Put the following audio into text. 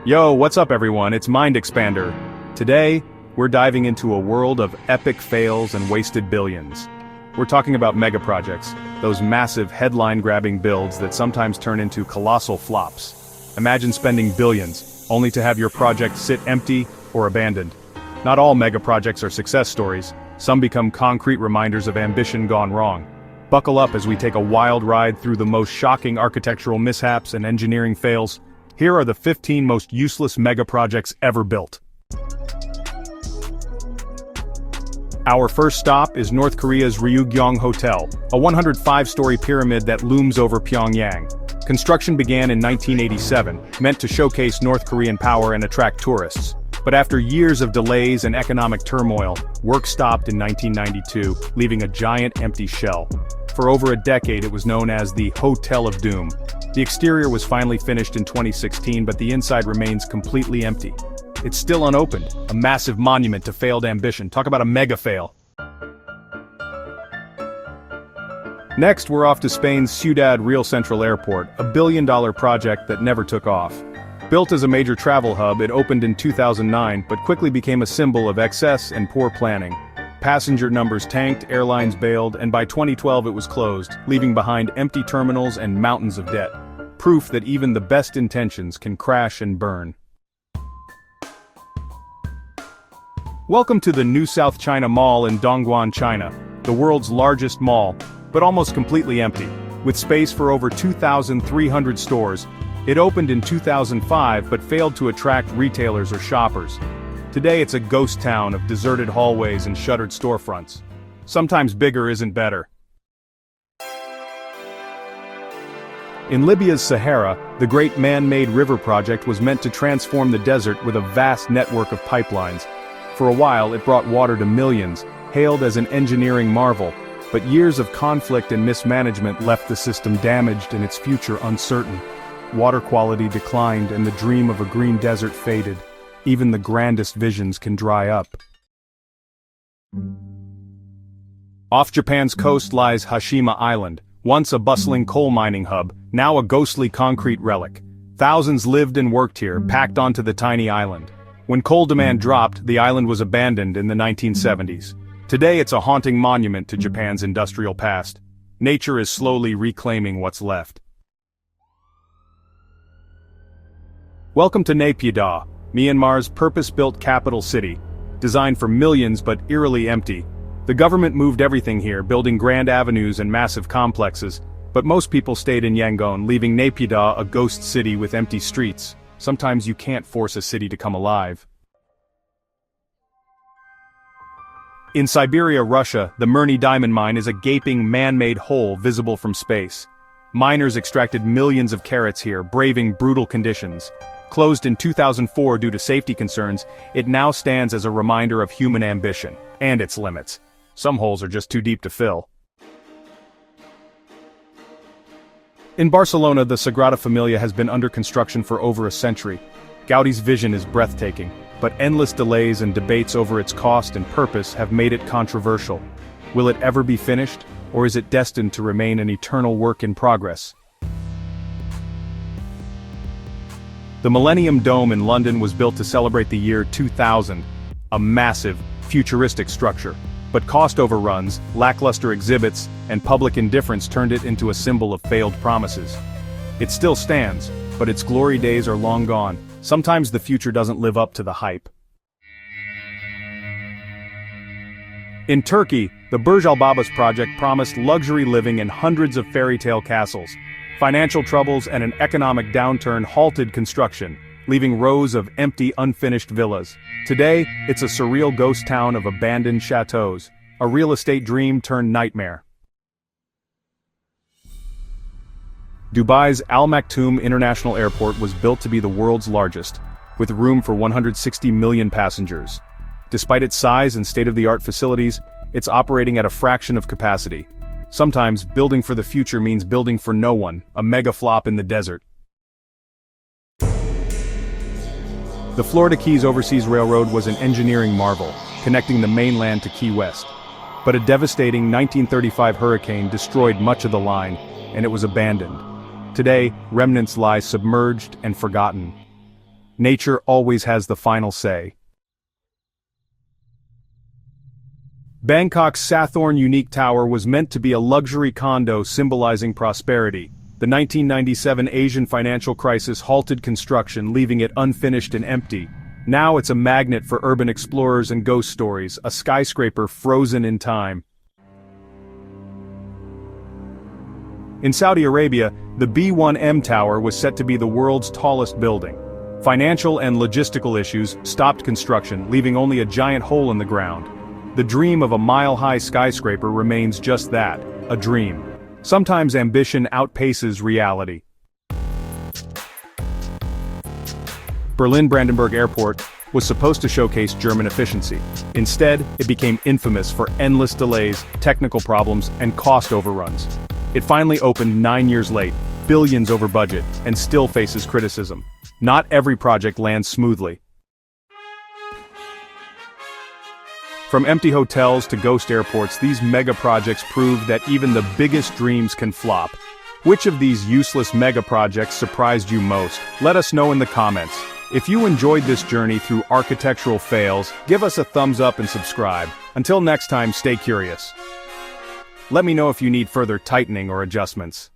Yo, what's up everyone, it's Mind Expander. Today, we're diving into a world of epic fails and wasted billions. We're talking about megaprojects, those massive headline-grabbing builds that sometimes turn into colossal flops. Imagine spending billions, only to have your project sit empty or abandoned. Not all megaprojects are success stories, some become concrete reminders of ambition gone wrong. Buckle up as we take a wild ride through the most shocking architectural mishaps and engineering fails. Here are the 15 most useless megaprojects ever built. Our first stop is North Korea's Ryugyong Hotel, a 105-story pyramid that looms over Pyongyang. Construction began in 1987, meant to showcase North Korean power and attract tourists. But after years of delays and economic turmoil, work stopped in 1992, leaving a giant empty shell. For over a decade it was known as the Hotel of Doom. The exterior was finally finished in 2016, but the inside remains completely empty. It's still unopened, a massive monument to failed ambition. Talk about a mega fail. Next, we're off to Spain's Ciudad Real Central Airport, a billion-dollar project that never took off. Built as a major travel hub, it opened in 2009, but quickly became a symbol of excess and poor planning. Passenger numbers tanked, airlines bailed, and by 2012 it was closed, leaving behind empty terminals and mountains of debt. Proof that even the best intentions can crash and burn. Welcome to the New South China Mall in Dongguan, China, the world's largest mall, but almost completely empty. With space for over 2,300 stores, it opened in 2005 but failed to attract retailers or shoppers. Today it's a ghost town of deserted hallways and shuttered storefronts. Sometimes bigger isn't better. In Libya's Sahara, the great man-made river project was meant to transform the desert with a vast network of pipelines. For a while it brought water to millions, hailed as an engineering marvel, but years of conflict and mismanagement left the system damaged and its future uncertain. Water quality declined and the dream of a green desert faded. Even the grandest visions can dry up. Off Japan's coast lies Hashima Island, once a bustling coal mining hub, now a ghostly concrete relic. Thousands lived and worked here, packed onto the tiny island. When coal demand dropped, the island was abandoned in the 1970s. Today it's a haunting monument to Japan's industrial past. Nature is slowly reclaiming what's left. Welcome to Naypyidaw, Myanmar's purpose-built capital city. Designed for millions but eerily empty. The government moved everything here, building grand avenues and massive complexes, but most people stayed in Yangon, leaving Naypyidaw a ghost city with empty streets. Sometimes you can't force a city to come alive. In Siberia, Russia, the Mirny diamond mine is a gaping man-made hole visible from space. Miners extracted millions of carats here, braving brutal conditions. Closed in 2004 due to safety concerns, it now stands as a reminder of human ambition, and its limits. Some holes are just too deep to fill. In Barcelona, the Sagrada Familia has been under construction for over a century. Gaudi's vision is breathtaking, but endless delays and debates over its cost and purpose have made it controversial. Will it ever be finished, or is it destined to remain an eternal work in progress? The Millennium Dome in London was built to celebrate the year 2000, a massive, futuristic structure. But cost overruns, lackluster exhibits, and public indifference turned it into a symbol of failed promises. It still stands, but its glory days are long gone. Sometimes the future doesn't live up to the hype. In Turkey, the Burj Al Babas project promised luxury living in hundreds of fairy tale castles. Financial troubles and an economic downturn halted construction, leaving rows of empty, unfinished villas. Today, it's a surreal ghost town of abandoned chateaus, a real estate dream turned nightmare. Dubai's Al Maktoum International Airport was built to be the world's largest, with room for 160 million passengers. Despite its size and state-of-the-art facilities, it's operating at a fraction of capacity. Sometimes, building for the future means building for no one, a mega flop in the desert. The Florida Keys Overseas Railroad was an engineering marvel, connecting the mainland to Key West. But a devastating 1935 hurricane destroyed much of the line, and it was abandoned. Today, remnants lie submerged and forgotten. Nature always has the final say. Bangkok's Sathorn Unique Tower was meant to be a luxury condo symbolizing prosperity. The 1997 Asian financial crisis halted construction, leaving it unfinished and empty. Now it's a magnet for urban explorers and ghost stories, a skyscraper frozen in time. In Saudi Arabia, the B1M Tower was set to be the world's tallest building. Financial and logistical issues stopped construction, leaving only a giant hole in the ground. The dream of a mile-high skyscraper remains just that, a dream. Sometimes ambition outpaces reality. Berlin-Brandenburg Airport was supposed to showcase German efficiency. Instead, it became infamous for endless delays, technical problems, and cost overruns. It finally opened 9 years late, billions over budget, and still faces criticism. Not every project lands smoothly. From empty hotels to ghost airports, these mega projects prove that even the biggest dreams can flop. Which of these useless mega projects surprised you most? Let us know in the comments. If you enjoyed this journey through architectural fails, give us a thumbs up and subscribe. Until next time, stay curious. Let me know if you need further tightening or adjustments.